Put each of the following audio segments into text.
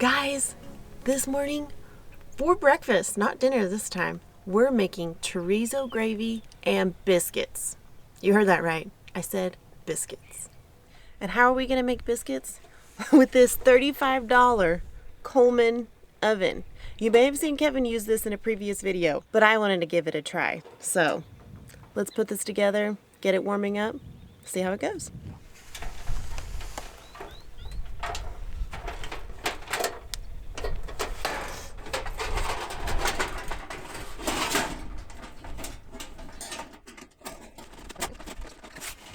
Guys, this morning, for breakfast, not dinner this time, we're making chorizo gravy and biscuits. You heard that right. I said biscuits. And how are we going to make biscuits? With this $35 Coleman oven. You may have seen Kevin use this in a previous video, but I wanted to give it a try. So let's put this together, get it warming up, see how it goes.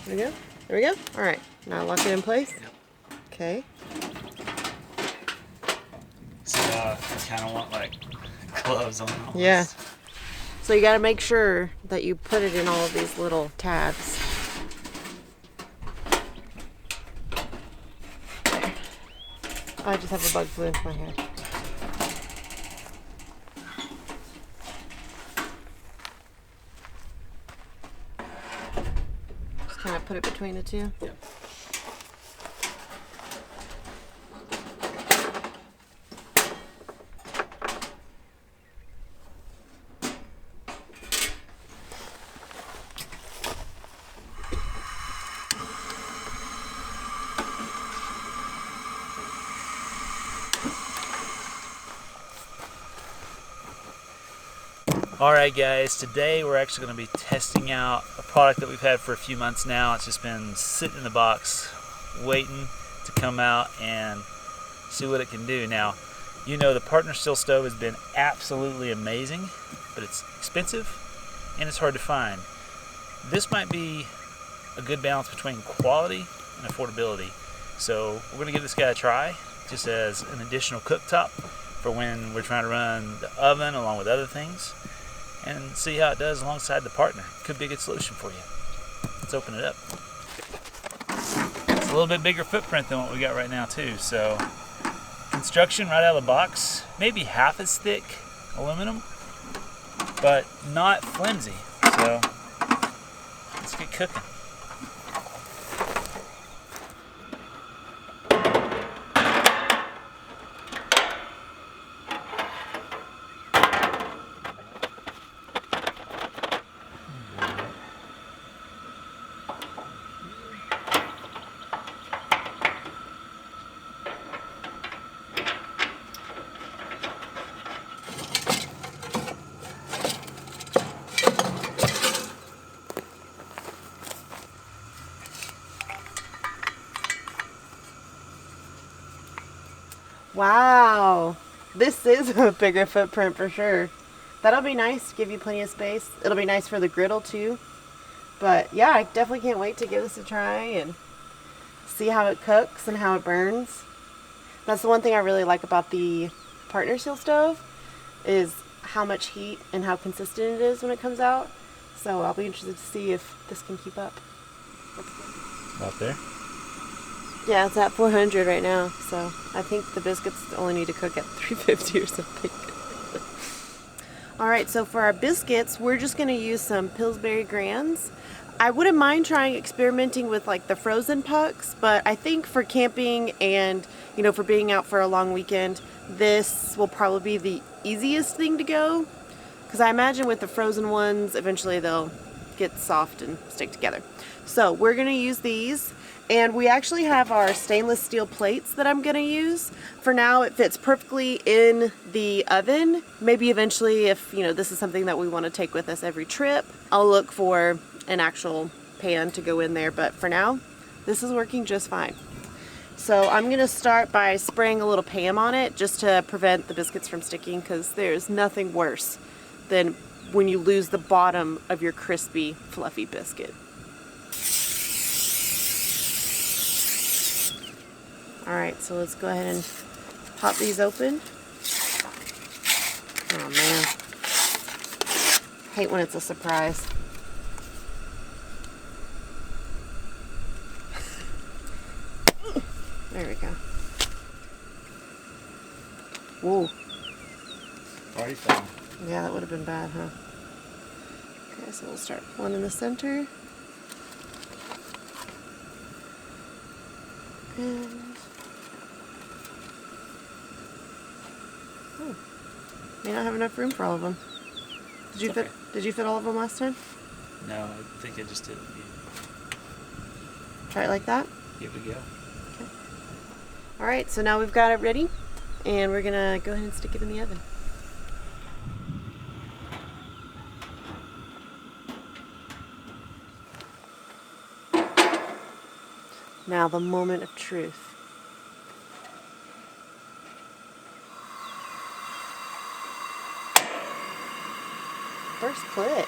There we go. There we go. All right. Now lock it in place. Yep. Okay. So I kind of want like gloves on almost. Yeah. So you got to make sure that you put it in all of these little tabs. There. I just have a bug flew into my hair. Kind of put it between the two. Yep. Alright guys, today we're actually going to be testing out a product that we've had for a few months now. It's just been sitting in the box waiting to come out and see what it can do. Now, you know the Partner Steel Stove has been absolutely amazing, but it's expensive and it's hard to find. This might be a good balance between quality and affordability. So we're going to give this guy a try just as an additional cooktop for when we're trying to run the oven along with other things, and see how it does alongside the Partner. Could be a good solution for you. Let's open it up. It's a little bit bigger footprint than what we got right now too. So construction right out of the box, maybe half as thick aluminum, but not flimsy. So let's get cooking. Wow, this is a bigger footprint for sure. That'll be nice to give you plenty of space. It'll be nice for the griddle too. But yeah, I definitely can't wait to give this a try and see how it cooks and how it burns. That's the one thing I really like about the Partner Steel Stove is how much heat and how consistent it is when it comes out. So I'll be interested to see if this can keep up. Out there? Yeah, it's at 400 right now, so I think the biscuits only need to cook at 350 or something. Alright, so for our biscuits, we're just going to use some Pillsbury Grands. I wouldn't mind trying experimenting with like the frozen pucks, but I think for camping and, you know, for being out for a long weekend, this will probably be the easiest thing to go. Because I imagine with the frozen ones, eventually they'll get soft and stick together. So we're going to use these. And we actually have our stainless steel plates that I'm going to use. For now, it fits perfectly in the oven. Maybe eventually, if you know this is something that we want to take with us every trip, I'll look for an actual pan to go in there. But for now, this is working just fine. So I'm going to start by spraying a little Pam on it just to prevent the biscuits from sticking, because there's nothing worse than when you lose the bottom of your crispy, fluffy biscuit. Alright, so let's go ahead and pop these open. Oh man. Hate when it's a surprise. There we go. Whoa. Already fell. Yeah, that would have been bad, huh? Okay, so we'll start one in the center. And may not have enough room for all of them. Did you fit all of them last time? No, I think I just did it. Try it like that? Give it a go. Okay. All right, so now we've got it ready, and we're gonna go ahead and stick it in the oven. Now the moment of truth. First click.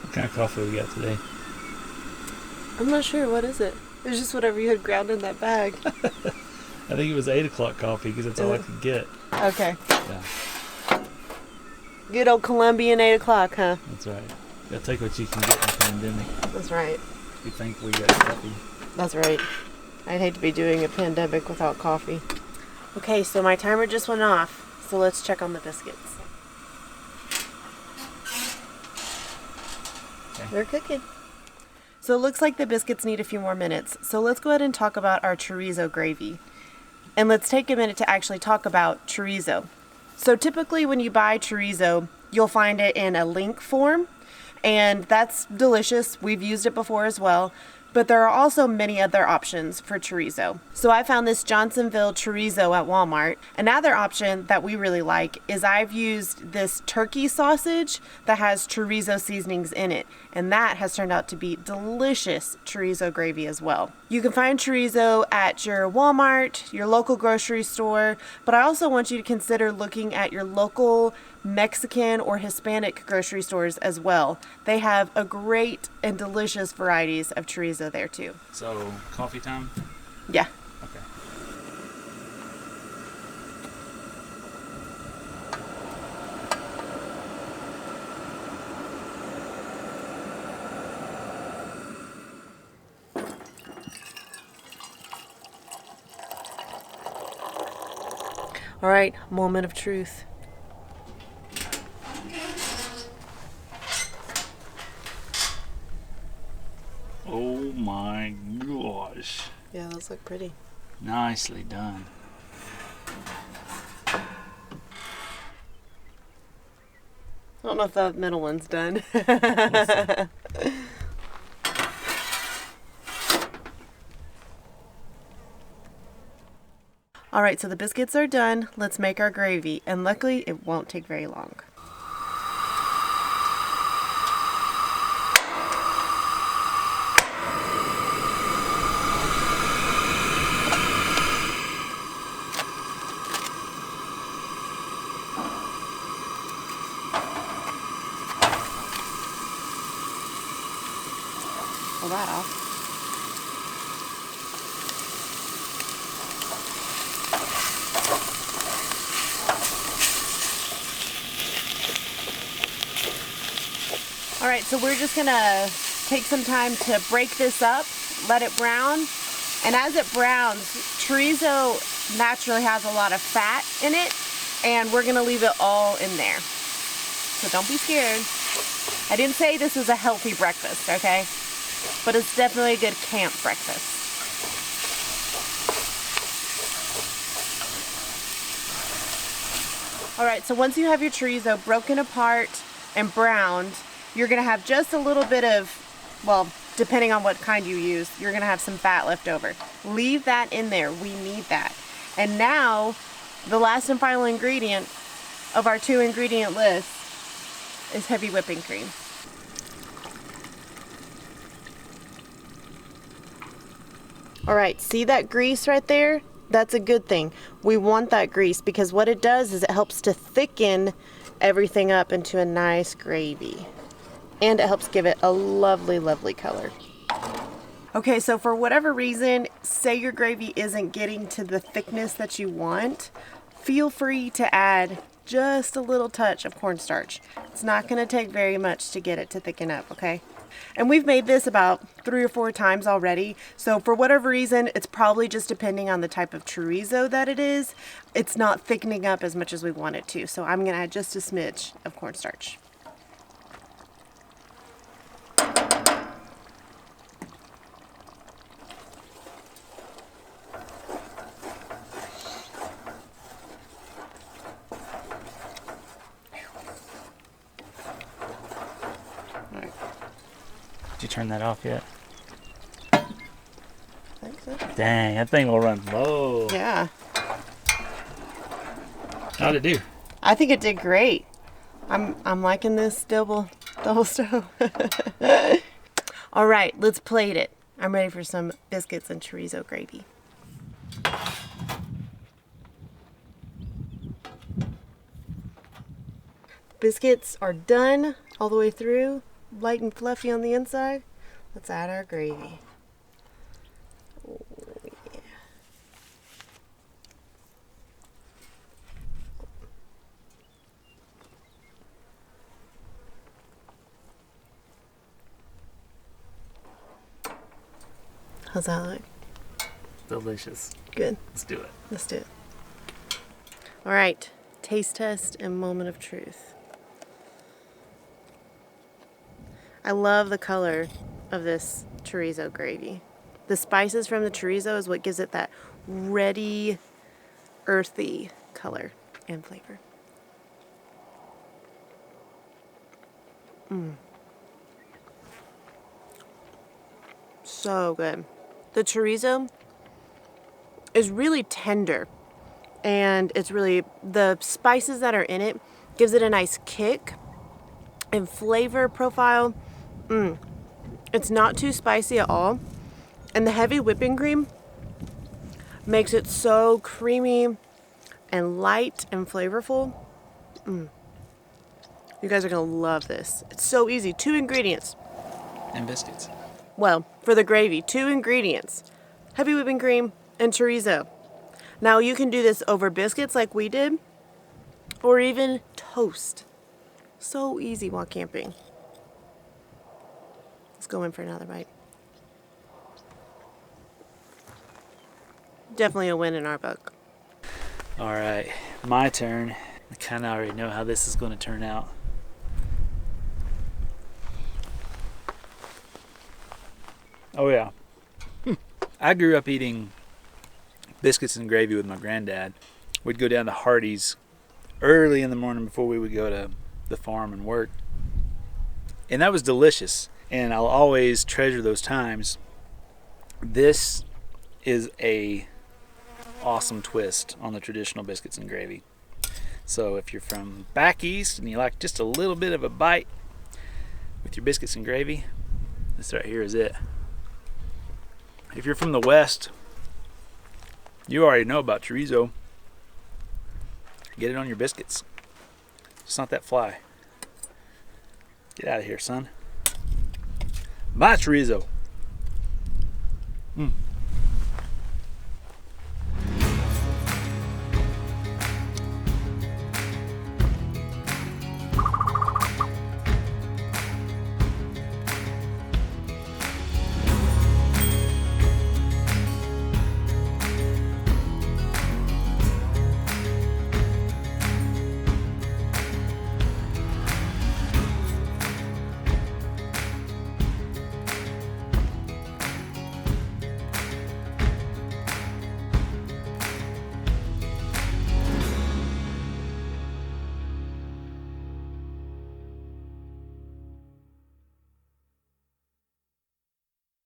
What kind of coffee we got today? I'm not sure. What is it? It's just whatever you had ground in that bag. I think it was 8 o'clock coffee because that's all I could get. Okay. Yeah. Good old Colombian 8 o'clock, huh? That's right. Gotta take what you can get in the pandemic. That's right. Be thankful you got coffee. That's right. I'd hate to be doing a pandemic without coffee. Okay, so my timer just went off. So let's check on the biscuits. Okay. They're cooking. So it looks like the biscuits need a few more minutes. So let's go ahead and talk about our chorizo gravy. And let's take a minute to actually talk about chorizo. So typically when you buy chorizo, you'll find it in a link form, and that's delicious. We've used it before as well. But there are also many other options for chorizo. So I found this Johnsonville chorizo at Walmart. Another option that we really like is I've used this turkey sausage that has chorizo seasonings in it. And that has turned out to be delicious chorizo gravy as well. You can find chorizo at your Walmart, your local grocery store, but I also want you to consider looking at your local Mexican or Hispanic grocery stores as well. They have a great and delicious varieties of chorizo there too. So, coffee time? Yeah. Okay. All right, moment of truth. Oh my gosh. Yeah, those look pretty. Nicely done. I don't know if that middle one's done. All right, so the biscuits are done. Let's make our gravy, and luckily it won't take very long. Pull that off. All right, so we're just gonna take some time to break this up, let it brown, and as it browns, chorizo naturally has a lot of fat in it, and we're gonna leave it all in there. So don't be scared. I didn't say this is a healthy breakfast, okay? But it's definitely a good camp breakfast. All right, so once you have your chorizo broken apart and browned, you're gonna have just a little bit of, well, depending on what kind you use, you're gonna have some fat left over. Leave that in there, we need that. And now, the last and final ingredient of our 2-ingredient list is heavy whipping cream. All right, see that grease right there? That's a good thing. We want that grease because what it does is it helps to thicken everything up into a nice gravy. And it helps give it a lovely, lovely color. Okay, so for whatever reason, say your gravy isn't getting to the thickness that you want, feel free to add just a little touch of cornstarch. It's not going to take very much to get it to thicken up, okay? And we've made this about 3 or 4 times already, so for whatever reason, it's probably just depending on the type of chorizo that it is. It's not thickening up as much as we want it to, so I'm going to add just a smidge of cornstarch. Did you turn that off yet? I think so. Dang, that thing will run low. Yeah. How'd it do? I think it did great. I'm liking this double stove. All right, let's plate it. I'm ready for some biscuits and chorizo gravy. Biscuits are done all the way through, light and fluffy on the inside. Let's add our gravy. Oh, yeah. How's that look? Delicious. Good. Let's do it. Let's do it. All right, taste test and moment of truth. I love the color of this chorizo gravy. The spices from the chorizo is what gives it that reddy, earthy color and flavor. So good. The chorizo is really tender, and it's really, the spices that are in it gives it a nice kick and flavor profile. It's not too spicy at all, and the heavy whipping cream makes it so creamy and light and flavorful. You guys are gonna love this. It's so easy. 2 ingredients. And biscuits. Well, for the gravy, 2 ingredients: heavy whipping cream and chorizo. Now you can do this over biscuits like we did, or even toast. So easy while camping. Let's go in for another bite. Definitely a win in our book. All right, my turn. I kind of already know how this is going to turn out. Oh yeah. I grew up eating biscuits and gravy with my granddad. We'd go down to Hardee's early in the morning before we would go to the farm and work. And that was delicious. And I'll always treasure those times. This is a awesome twist on the traditional biscuits and gravy. So if you're from back east and you like just a little bit of a bite with your biscuits and gravy, this right here is it. If you're from the west, you already know about chorizo. Get it on your biscuits. It's not that fly. Get out of here, son. My chorizo.